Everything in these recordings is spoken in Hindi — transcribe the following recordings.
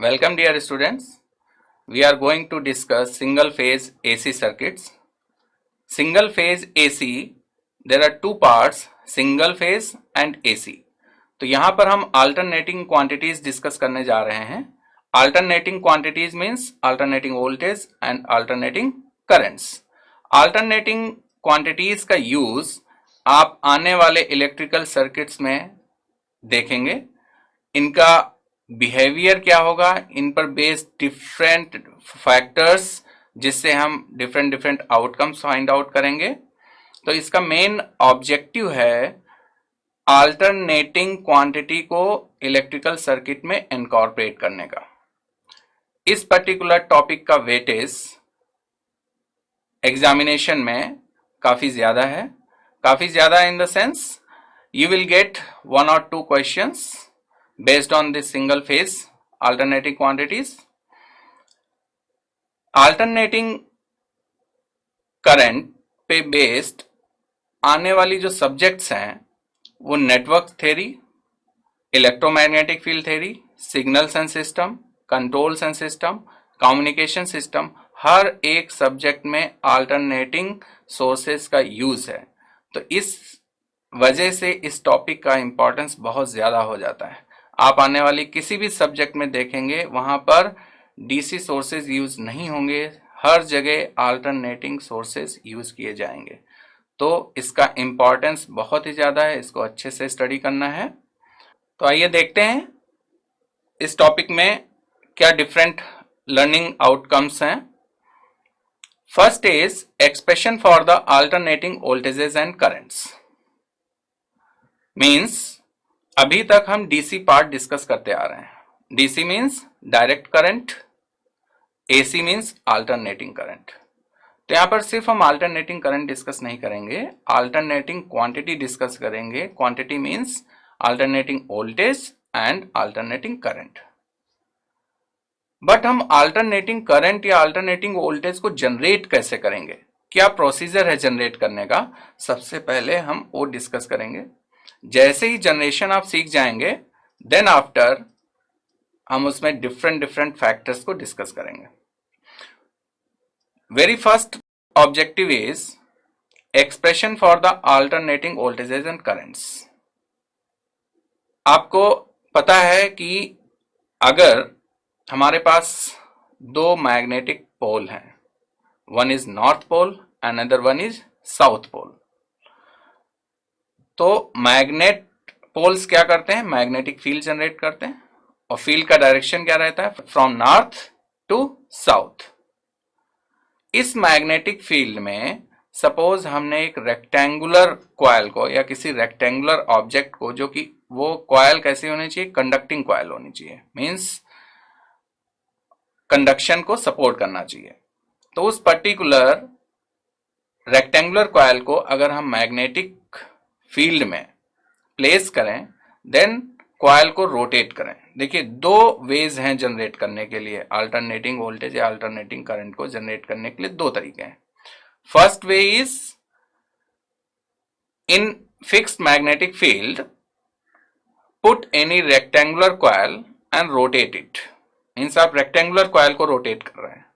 Welcome dear students. We are going to discuss single phase AC circuits. Single phase AC, there are two parts, single phase and AC. तो यहाँ पर हम alternating quantities discuss करने जा रहे हैं. Alternating quantities means alternating voltage and alternating currents. Alternating quantities का use आप आने वाले electrical circuits में देखेंगे. इनका बिहेवियर क्या होगा, इन पर बेस्ड डिफरेंट फैक्टर्स जिससे हम डिफरेंट आउटकम्स फाइंड आउट करेंगे. तो इसका मेन ऑब्जेक्टिव है अल्टरनेटिंग क्वांटिटी को इलेक्ट्रिकल सर्किट में इनकॉर्पोरेट करने का. इस पर्टिकुलर टॉपिक का वेटेज एग्जामिनेशन में काफी ज्यादा है. काफी ज्यादा in the sense you will get 1 or 2 questions based on this single phase alternating quantities. Alternating current पे बेस्ड आने वाली जो सब्जेक्ट्स हैं वो network theory, electromagnetic field theory, signals and system, controls and system, communication system. हर एक सब्जेक्ट में अल्टरनेटिंग सोर्सेस का यूज है. तो इस वजह से इस टॉपिक का इंपॉर्टेंस बहुत ज्यादा हो जाता है. आप आने वाली किसी भी सब्जेक्ट में देखेंगे वहां पर डीसी सोर्सेज यूज नहीं होंगे, हर जगह अल्टरनेटिंग सोर्सेज यूज किए जाएंगे. तो इसका इंपॉर्टेंस बहुत ही ज्यादा है, इसको अच्छे से स्टडी करना है. तो आइए देखते हैं इस टॉपिक में क्या डिफरेंट लर्निंग आउटकम्स हैं. First is expression for the alternating voltages and currents. Means अभी तक हम डीसी पार्ट डिस्कस करते आ रहे हैं. DC means direct current, AC means alternating current. तो यहां पर सिर्फ हम अल्टरनेटिंग करंट डिस्कस नहीं करेंगे, अल्टरनेटिंग क्वांटिटी डिस्कस करेंगे. Quantity means alternating voltage and alternating current. But हम अल्टरनेटिंग करंट या अल्टरनेटिंग वोल्टेज को जनरेट कैसे करेंगे, क्या प्रोसीजर है जनरेट करने का, सबसे पहले हम वो डिस्कस करेंगे. जैसे ही जनरेशन आप सीख जाएंगे देन आफ्टर हम उसमें डिफरेंट फैक्टर्स को डिस्कस करेंगे. Very first objective is expression for the alternating voltages and currents. आपको पता है कि अगर हमारे पास दो मैग्नेटिक पोल हैं, one is north pole and other one is south pole. तो मैग्नेट पोल्स क्या करते हैं, मैग्नेटिक फील्ड जनरेट करते हैं और फील्ड का डायरेक्शन क्या रहता है, फ्रॉम नॉर्थ टू साउथ. इस मैग्नेटिक फील्ड में सपोज हमने एक रेक्टेंगुलर कॉइल को या किसी रेक्टेंगुलर ऑब्जेक्ट को, जो कि वो कॉइल कैसी होनी चाहिए, कंडक्टिंग कॉइल होनी चाहिए, मींस कंडक्शन को सपोर्ट करना चाहिए. तो उस पर्टिकुलर रेक्टेंगुलर कॉइल को अगर हम मैग्नेटिक फील्ड में प्लेस करें देन कॉइल को रोटेट करें. देखिए दो वेज हैं जनरेट करने के लिए, अल्टरनेटिंग वोल्टेज या अल्टरनेटिंग करंट को जनरेट करने के लिए दो तरीके हैं. First way is in fixed magnetic field put any rectangular coil and rotate it. Means आप रेक्टेंगुलर कॉइल को रोटेट कर रहे हैं.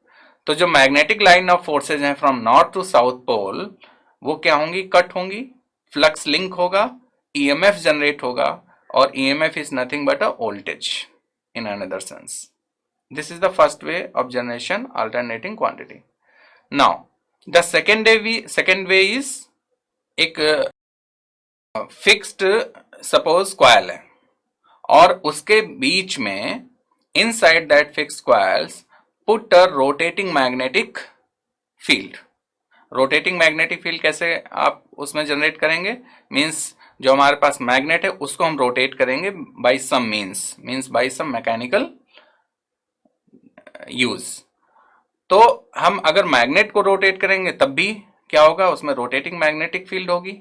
तो जो मैग्नेटिक लाइन ऑफ फोर्सेज हैं फ्रॉम नॉर्थ टू साउथ पोल वो क्या होंगी, कट होंगी, फ्लक्स लिंक होगा, ईएमएफ जनरेट होगा और EMF is nothing but a voltage in another sense. This is the first way of generation alternating quantity. Now the second way is एक फिक्स्ड सपोज कॉइल है और उसके बीच में inside that fixed coils put a rotating magnetic field. Rotating magnetic field कैसे आप उसमें जनरेट करेंगे, मींस जो हमारे पास मैग्नेट है उसको हम रोटेट करेंगे by some means by some mechanical use. तो हम अगर मैग्नेट को रोटेट करेंगे तब भी क्या होगा, उसमें रोटेटिंग मैग्नेटिक फील्ड होगी.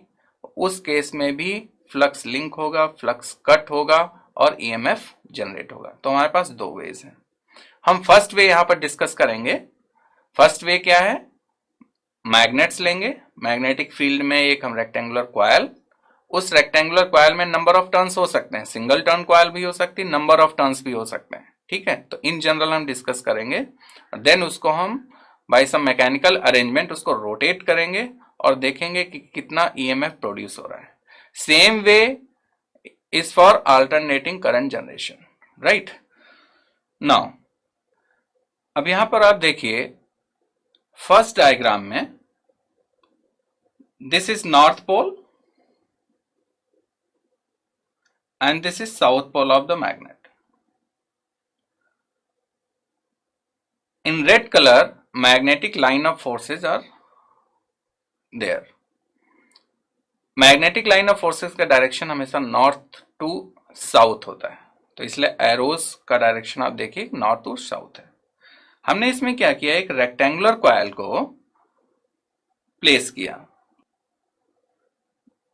उस केस में भी फ्लक्स लिंक होगा, फ्लक्स कट होगा और ईएमएफ जनरेट होगा. तो हमारे पास दो वेज हैं. हम फर्स्ट वे यहां पर डिस्कस करेंगे. फर्स्ट वे क्या है, मैग्नेट्स लेंगे, मैग्नेटिक फील्ड में एक हम रेक्टेंगुलर कॉइल, उस रेक्टेंगुलर कॉइल में नंबर ऑफ टर्न्स हो सकते हैं, सिंगल टर्न कॉइल भी हो सकती है, नंबर ऑफ टर्न्स भी हो सकते हैं. ठीक है, तो इन जनरल हम डिस्कस करेंगे, देन उसको हम बाय सम मैकेनिकल अरेंजमेंट उसको रोटेट करेंगे और देखेंगे कि कितना ईएमएफ प्रोड्यूस हो रहा है. Same way is for alternating current generation, right. Now अब यहां पर आप देखिए फर्स्ट डायग्राम में, this is north pole and this is south pole of the magnet. In red color, magnetic line of forces are there. Magnetic line of forces का डायरेक्शन हमेशा नॉर्थ टू साउथ होता है, तो इसलिए एरोस का डायरेक्शन आप देखिए नॉर्थ टू साउथ है. हमने इसमें क्या किया, एक रेक्टेंगुलर कॉइल को प्लेस किया.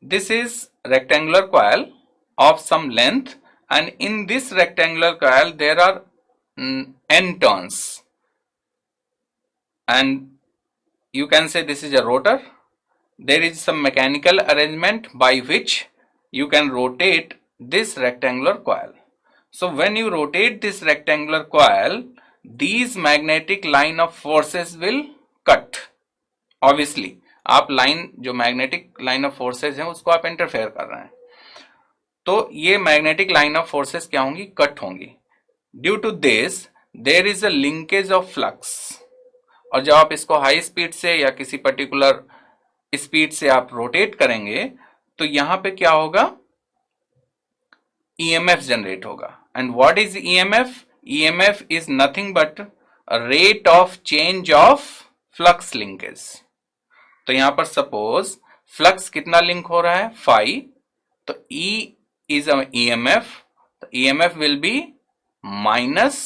This is rectangular coil of some length, and in this rectangular coil there are n turns, and you can say this is a rotor. There is some mechanical arrangement by which you can rotate this rectangular coil. So when you rotate this rectangular coil, these magnetic line of forces will cut. Obviously आप लाइन जो मैग्नेटिक लाइन ऑफ फोर्सेस हैं उसको आप इंटरफेयर कर रहे हैं, तो ये मैग्नेटिक लाइन ऑफ फोर्सेस क्या होंगी, कट होंगी. Due to this there is a linkage of flux, और जब आप इसको हाई स्पीड से या किसी पर्टिकुलर स्पीड से आप रोटेट करेंगे तो यहां पे क्या होगा, ईएमएफ जनरेट होगा. And what is EMF, EMF is nothing but rate of change of flux linkage. तो यहां पर सपोज फ्लक्स कितना लिंक हो रहा है, फाई, तो ई is a EMF, the EMF will be minus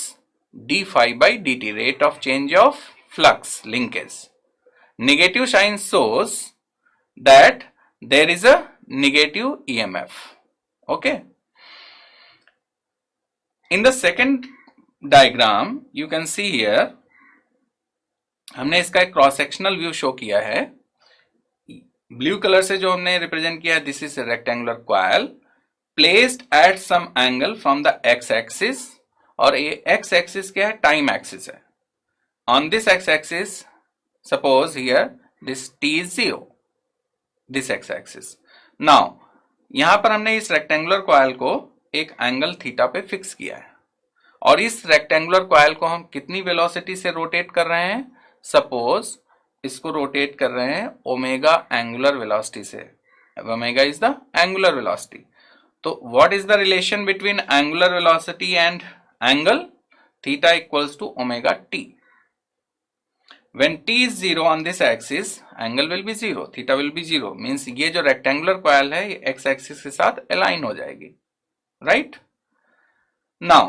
d phi by dt, rate of change of flux linkage. Negative sign shows that there is a negative EMF. Okay. In the second diagram you can see here, हमने इसका एक क्रॉस सेक्शनल व्यू शो किया है. ब्लू कलर से जो हमने रिप्रेजेंट किया, this is rectangular coil placed at some angle from the x-axis, और ये x-axis क्या है, टाइम एक्सिस है. On this x-axis, suppose here this t is 0, this x-axis. Now यहां पर हमने इस रेक्टेंगुलर कॉइल को एक एंगल थीटा पे फिक्स किया है, और इस रेक्टेंगुलर कॉइल को हम कितनी वेलोसिटी से रोटेट कर रहे हैं, सपोज इसको रोटेट कर रहे हैं ओमेगा एंगुलर वेलोसिटी से. Omega is the angular velocity. तो what is the relation between angular velocity and angle? Theta equals to omega t. When t is 0 on this axis, angle will be 0, theta will be 0. Means ये जो rectangular coil है ये x axis के साथ align हो जाएगी, right? Now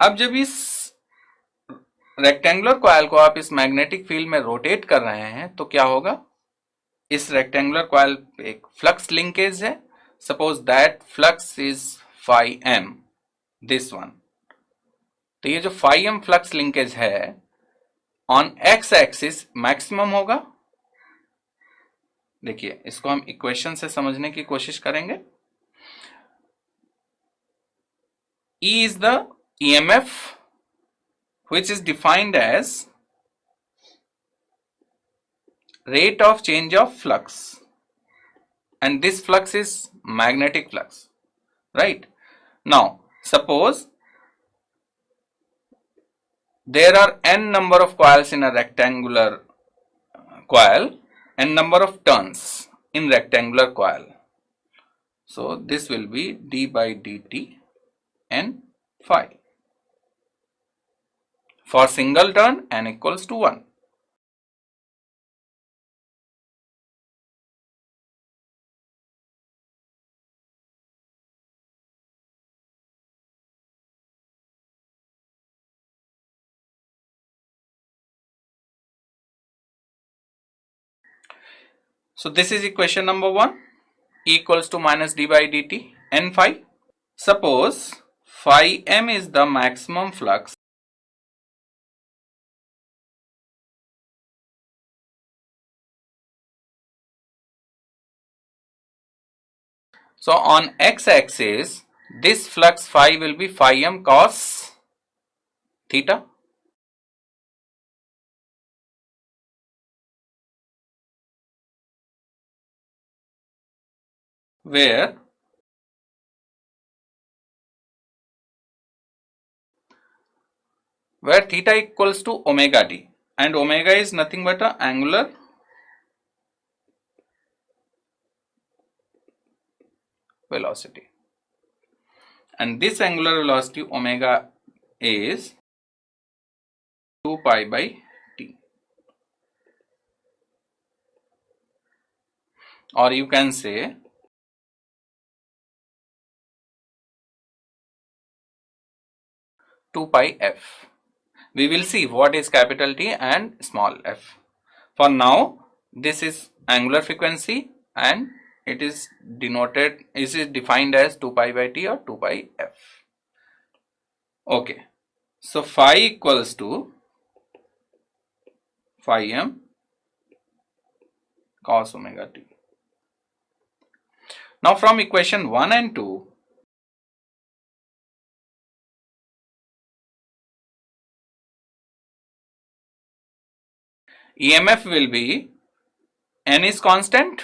अब जब इस rectangular coil को आप इस magnetic field में rotate कर रहे हैं तो क्या होगा, इस rectangular coil पे एक flux linkage है. Suppose that flux is phi m, this one. तो ये जो phi m flux linkage है on x axis मैक्सिमम होगा. देखिए इसको हम इक्वेशन से समझने की कोशिश करेंगे. E is the EMF which is defined as rate of change of flux, and this flux is magnetic flux, right? Now suppose there are n number of coils in a rectangular coil, n number of turns in rectangular coil, so this will be d by dt n phi. For single turn n equals to 1. So this is equation number 1, E equals to minus d by dt n phi. Suppose phi m is the maximum flux So on x axis, this flux phi will be phi m cos theta, where theta equals to omega t, and omega is nothing but a angular velocity, and this angular velocity omega is 2 pi by t, or you can say 2 pi f. We will see what is capital T and small f. For now, this is angular frequency and it is defined as 2 pi by t or 2 pi f. Okay, so phi equals to phi m cos omega t. Now from equation 1 and 2, EMF will be, n is constant,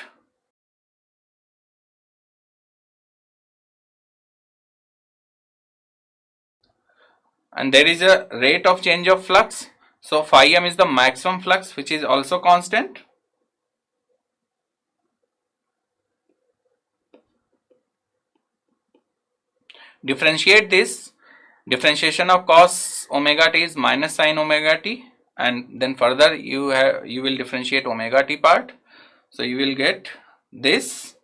and there is a rate of change of flux. So phi m is the maximum flux, which is also constant. Differentiate this. Differentiation of cos omega t is minus sin omega t, and then further you will differentiate omega t part. So you will get this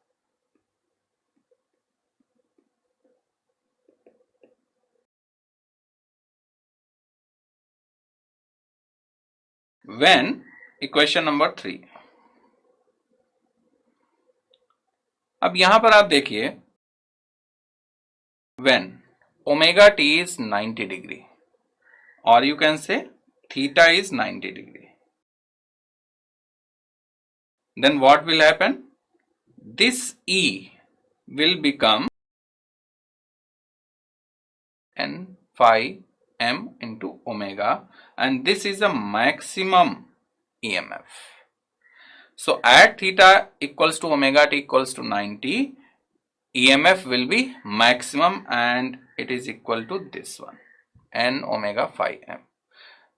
when equation number 3. अब यहां पर आप देखिए when omega t is 90 degree, or you can say theta is 90 degree, then what will happen? This E will become n phi m into omega, and this is a maximum EMF. So at theta equals to omega t equals to 90, EMF will be maximum and it is equal to this one, n omega phi m.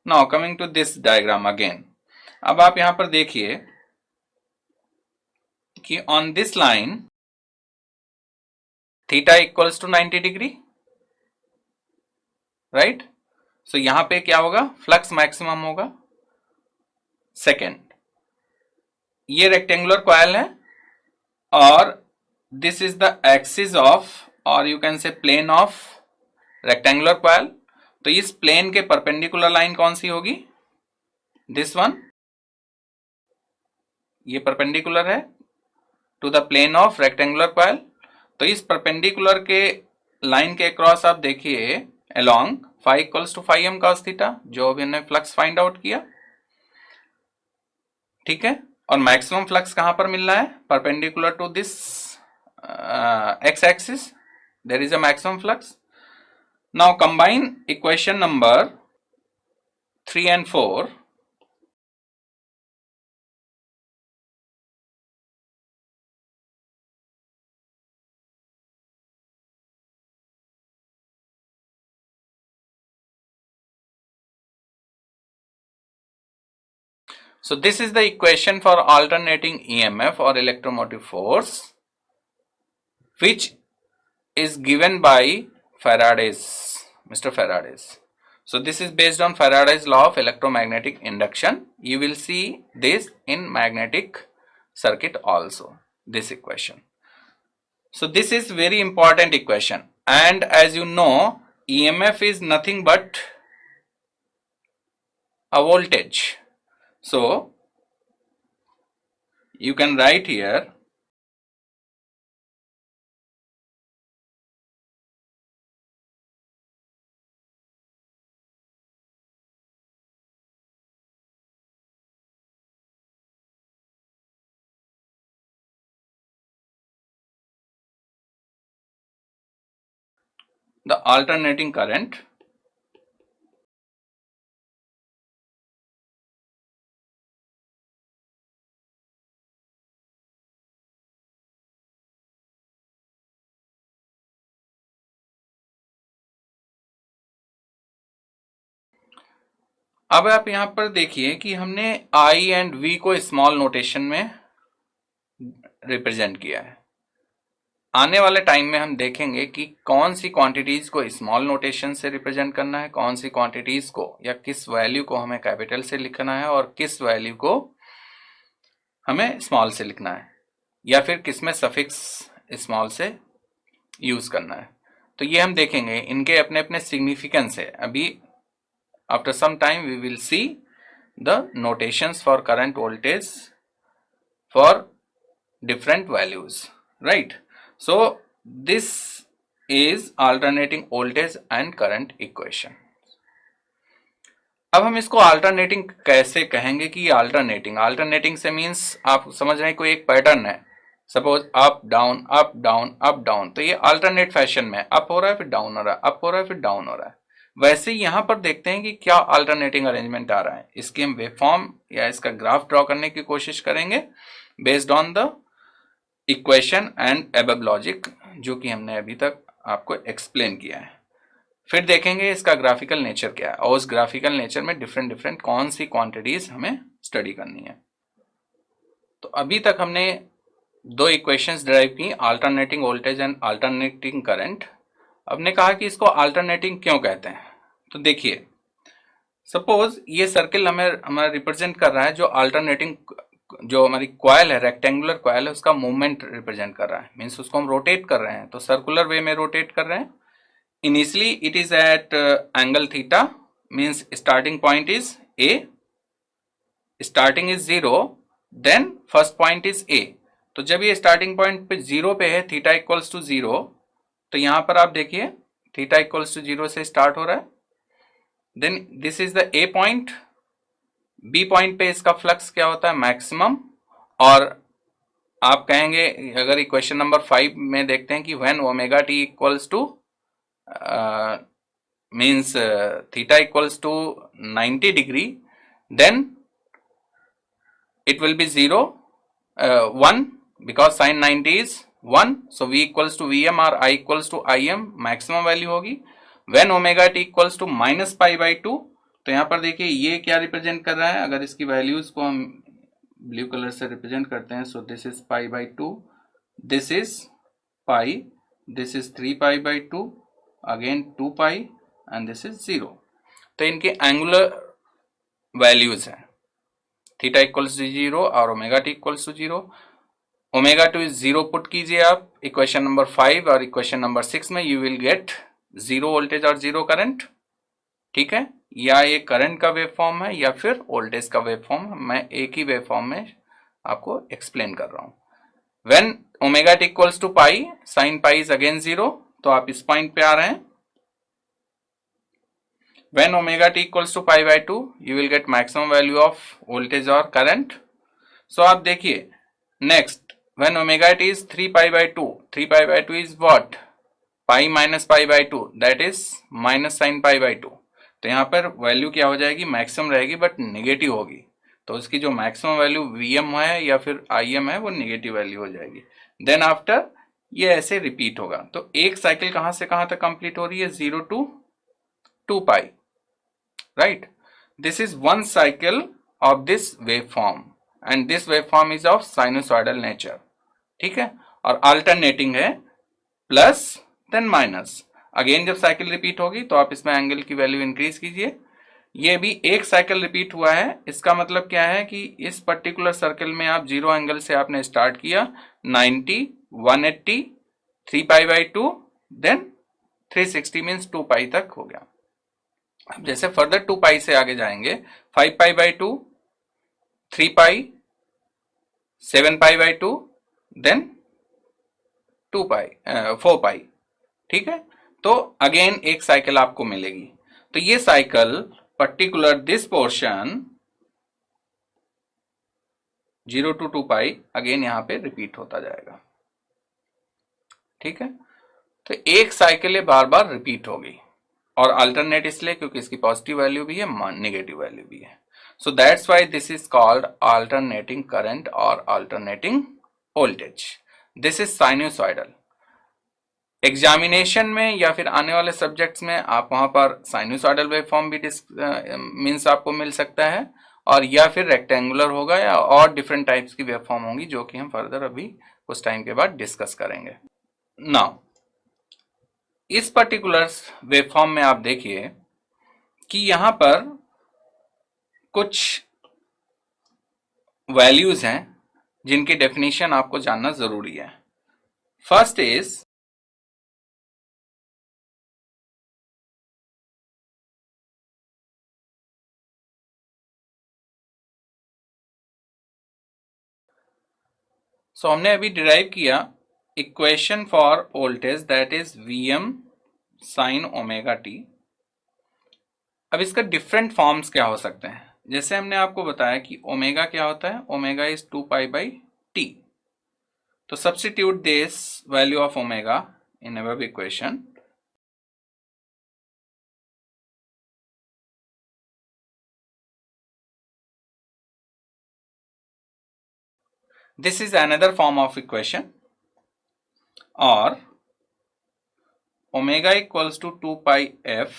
Now coming to this diagram again. अब आप यहां पर देखिए कि on this line theta equals to 90 degree, right? So यहां पे क्या होगा? फ्लक्स मैक्सिमम होगा. सेकेंड, ये रेक्टेंगुलर कॉइल है और this is the axis of, और you can say plane of rectangular coil. तो इस प्लेन के परपेंडिकुलर लाइन कौन सी होगी? This one. ये परपेंडिकुलर है to the plane of rectangular coil. तो इस परपेंडिकुलर के लाइन के क्रॉस आप देखिए along phi equals to phi M cos theta, जो अभी हमने फ्लक्स फाइंड आउट किया. ठीक है, और मैक्सिमम फ्लक्स कहां पर मिल रहा है? Perpendicular to this x axis, there is a maximum flux. Now combine equation number 3 and 4. So this is the equation for alternating EMF or electromotive force, which is given by Mr. Faraday's. So this is based on Faraday's law of electromagnetic induction. You will see this in magnetic circuit also, this equation. So this is very important equation, and as you know, EMF is nothing but a voltage. So you can write here the alternating current अब आप यहां पर देखिए कि हमने I एंड V को स्मॉल नोटेशन में रिप्रेजेंट किया है। आने वाले टाइम में हम देखेंगे कि कौन सी क्वांटिटीज को स्मॉल नोटेशन से रिप्रेजेंट करना है, कौन सी क्वांटिटीज को या किस वैल्यू को हमें कैपिटल से लिखना है और किस वैल्यू को हमें स्मॉल से लिखना है, या फिर किसमें सफिक्स स्मॉल से यूज करना है। तो ये हम देखेंगे, इनके अपने अपने सिग्निफिकेंस है। अभी after some time we will see the notations for current voltage for different values, right? So this is alternating voltage and current equation. अब हम इसको अल्टरनेटिंग कैसे कहेंगे कि अल्टरनेटिंग, अल्टरनेटिंग से मीन्स आप समझ रहे हैं कोई एक पैटर्न है, suppose up down up down up down, तो ये अल्टरनेट फैशन में अप हो रहा है फिर डाउन हो रहा है, अप हो रहा है फिर डाउन हो रहा है। वैसे ही यहां पर देखते हैं कि क्या अल्टरनेटिंग अरेंजमेंट आ रहा है। इसकी हम वेवफॉर्म या इसका ग्राफ ड्रॉ करने की कोशिश करेंगे based on the equation and above logic जो कि हमने अभी तक आपको एक्सप्लेन किया है। फिर देखेंगे इसका ग्राफिकल नेचर क्या है और उस ग्राफिकल नेचर में डिफरेंट डिफरेंट कौन सी क्वांटिटीज हमें स्टडी करनी है। तो अभी तक हमने दो इक्वेशंस डिराइव की, alternating voltage and alternating current. हमने कहा कि इसको अल्टरनेटिंग क्यों कहते हैं। तो देखिए, सपोज ये सर्किल हमें हमारा रिप्रेजेंट कर रहा है, जो अल्टरनेटिंग जो हमारी क्वाइल है, रेक्टेंगुलर क्वाइल है, उसका मूवमेंट रिप्रेजेंट कर रहा है, मीन्स उसको हम रोटेट कर रहे हैं, तो सर्कुलर वे में रोटेट कर रहे हैं। Initially it is at angle theta, means starting point is A, starting is 0, then first point is A. तो जब ये स्टार्टिंग पॉइंट पे 0 पे है, थीटा इक्वल्स टू 0, तो यहां पर आप देखिए थीटा इक्वल्स टू 0 से स्टार्ट हो रहा है। Then this is the A point, B point पे इसका फ्लक्स क्या होता है, मैक्सिमम। और आप कहेंगे, अगर इक्वेशन नंबर 5 में देखते हैं कि when omega t equals to means theta equals to 90 degree, then it will be 0 1 because sin 90 is 1, so v equals to vm or I equals to im, maximum value होगी। when omega t equals to minus pi by 2, तो यहां पर देखिए ये क्या रिप्रेजेंट कर रहा है, अगर इसकी वैल्यूज को हम ब्लू कलर से रिप्रेजेंट करते हैं, so this is pi by 2, this is pi, this is 3 pi by 2, again 2 pi and this is 0। तो इनके एंगुलर वैल्यूज हैं, थीटा इक्वल्स टू 0 और omega t equals to 0। Omega two is 0 put कीजिए आप इक्वेशन नंबर 5 और इक्वेशन नंबर 6 में, यू विल गेट 0 वोल्टेज और 0 करंट। ठीक है, या ये करंट का वेव फॉर्म है या फिर वोल्टेज का वेव फॉर्म, मैं एक ही वेव फॉर्म में आपको एक्सप्लेन कर रहा हूं। When omega t equals to pi, sine pi is again 0, तो आप इस पॉइंट पे आ रहे हैं। When omega t equals to pi by 2, you will get maximum value of voltage or current. So आप देखिए next, when omega t is 3 pi by 2, 3 pi by 2 is what? Pi minus pi by 2, that is minus sin pi by 2. तो यहाँ पर वैल्यू क्या हो जाएगी, मैक्सिमम रहेगी बट नेगेटिव होगी, तो उसकी जो मैक्सिमम वैल्यू Vm है या फिर Im है वो नेगेटिव वैल्यू हो जाएगी। देन आफ्टर ये ऐसे रिपीट होगा। तो एक साइकिल कहाँ से कहाँ तक कंप्लीट हो रही है, 0 to 2 pi, right? This is one cycle of this waveform and this waveform is of sinusoidal nature, ठीक है। और अल्टरनेटिंग है प्लस देन माइनस। अगेन जब साइकिल रिपीट होगी तो आप इसमें एंगल की वैल्यू इंक्रीज कीजिए। ये भी एक साइकिल रिपीट हुआ है, इसका मतलब क्या है कि इस पर्टिकुलर सर्कल में आप 0 एंगल से आपने स्टार्ट किया, 90, 180, 3 पाई बाई 2, देन 360 मीन्स 2 पाई तक हो गया। अब जैसे फर्दर 2 पाई से आगे जाएंगे, 5 pi by 2, 3 pi, 7 pi by 2, then 2 pi 4 pi, ठीक है। तो अगेन एक साइकिल आपको मिलेगी। तो ये cycle particular this portion 0 to 2 pi again यहां पे रिपीट होता जाएगा, ठीक है। तो एक साइकिल बार बार रिपीट होगी और अल्टरनेट इसलिए क्योंकि इसकी पॉजिटिव वैल्यू भी है, नेगेटिव वैल्यू भी है। So that's why this is called alternating current और alternating voltage. This is sinusoidal. Examination में या फिर आने वाले सब्जेक्ट्स में आप वहां पर साइनोसॉइडल वेवफॉर्म भी मीन्स आपको मिल सकता है, और या फिर रेक्टेंगुलर होगा, या और डिफरेंट टाइप्स की वेवफॉर्म होंगी जो कि हम फर्दर अभी कुछ टाइम के बाद डिस्कस करेंगे। नाउ इस पर्टिकुलर वेवफॉर्म में आप देखिए कि यहां पर कुछ वैल्यूज हैं जिनकी डेफिनेशन आपको जानना जरूरी है। फर्स्ट इज हमने अभी डिराइव किया equation for voltage that is Vm sine omega T. अब इसका डिफरेंट फॉर्म्स क्या हो सकते हैं, जैसे हमने आपको बताया कि ओमेगा क्या होता है, ओमेगा इज 2π/t। तो substitute this value of omega in above equation. This is another form of equation, or omega equals to 2πf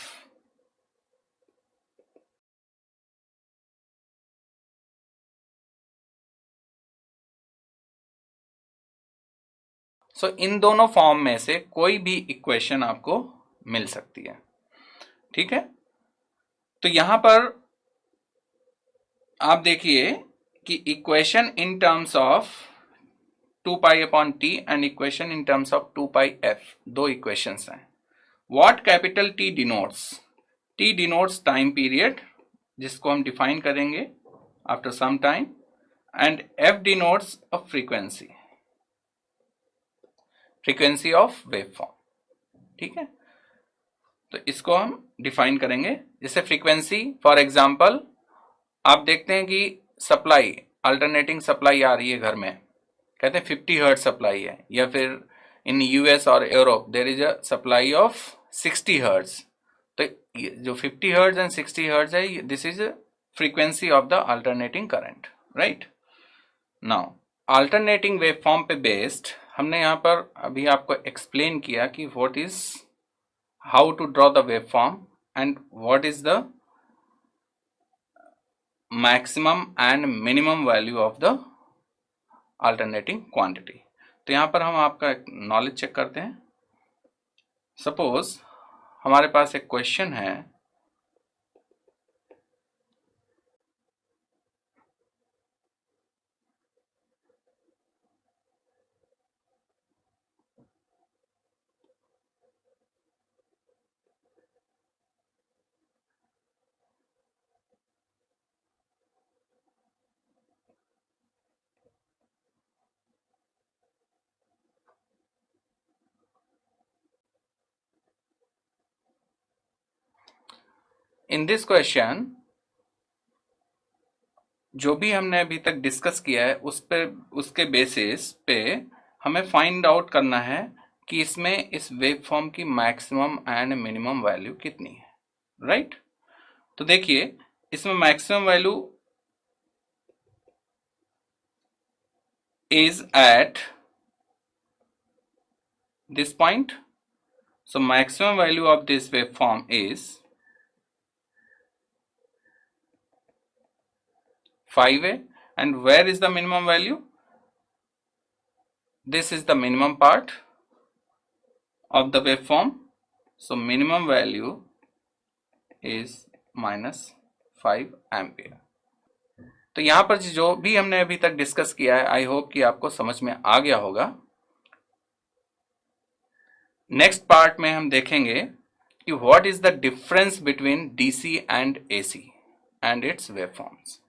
सो इन दोनों फॉर्म में से कोई भी इक्वेशन आपको मिल सकती है, ठीक है। तो यहां पर आप देखिए कि equation in terms of 2π/t and equation in terms of 2πf, दो इक्वेशंस हैं। What capital T denotes, T denotes time period जिसको हम डिफाइन करेंगे after some time, and F denotes a frequency, frequency of waveform, ठीक है। तो इसको हम डिफाइन करेंगे। जैसे फ्रीक्वेंसी फॉर एग्जांपल आप देखते हैं कि सप्लाई, अल्टरनेटिंग सप्लाई आ रही है घर में, कहते हैं 50 हर्ट्ज सप्लाई है, या फिर इन यूएस और Europe there is a supply of 60 hertz. तो जो 50 हर्ट्ज एंड 60 हर्ट्ज है, this is frequency of the alternating current, right. Now alternating waveform पे बेस्ड हमने यहाँ पर अभी आपको एक्सप्लेन किया कि what is, how to draw the waveform and what is the maximum and minimum value of the alternating quantity. तो यहाँ पर हम आपका नॉलेज चेक करते हैं। सपोज हमारे पास एक क्वेश्चन है, इन दिस क्वेश्चन जो भी हमने अभी तक डिस्कस किया है उसके बेसिस पे हमें फाइंड आउट करना है कि इसमें इस वेवफॉर्म की मैक्सिमम एंड मिनिमम वैल्यू कितनी है, राइट। तो देखिए इसमें maximum value is at this point, so maximum value of this waveform is 5a, and where is the minimum value? This is the minimum part of the waveform, so minimum value is -5 ampere। तो यहां पर जो भी हमने अभी तक डिस्कस किया है, आई होप कि आपको समझ में आ गया होगा। नेक्स्ट पार्ट में हम देखेंगे कि what is the difference between DC and AC and it's waveforms.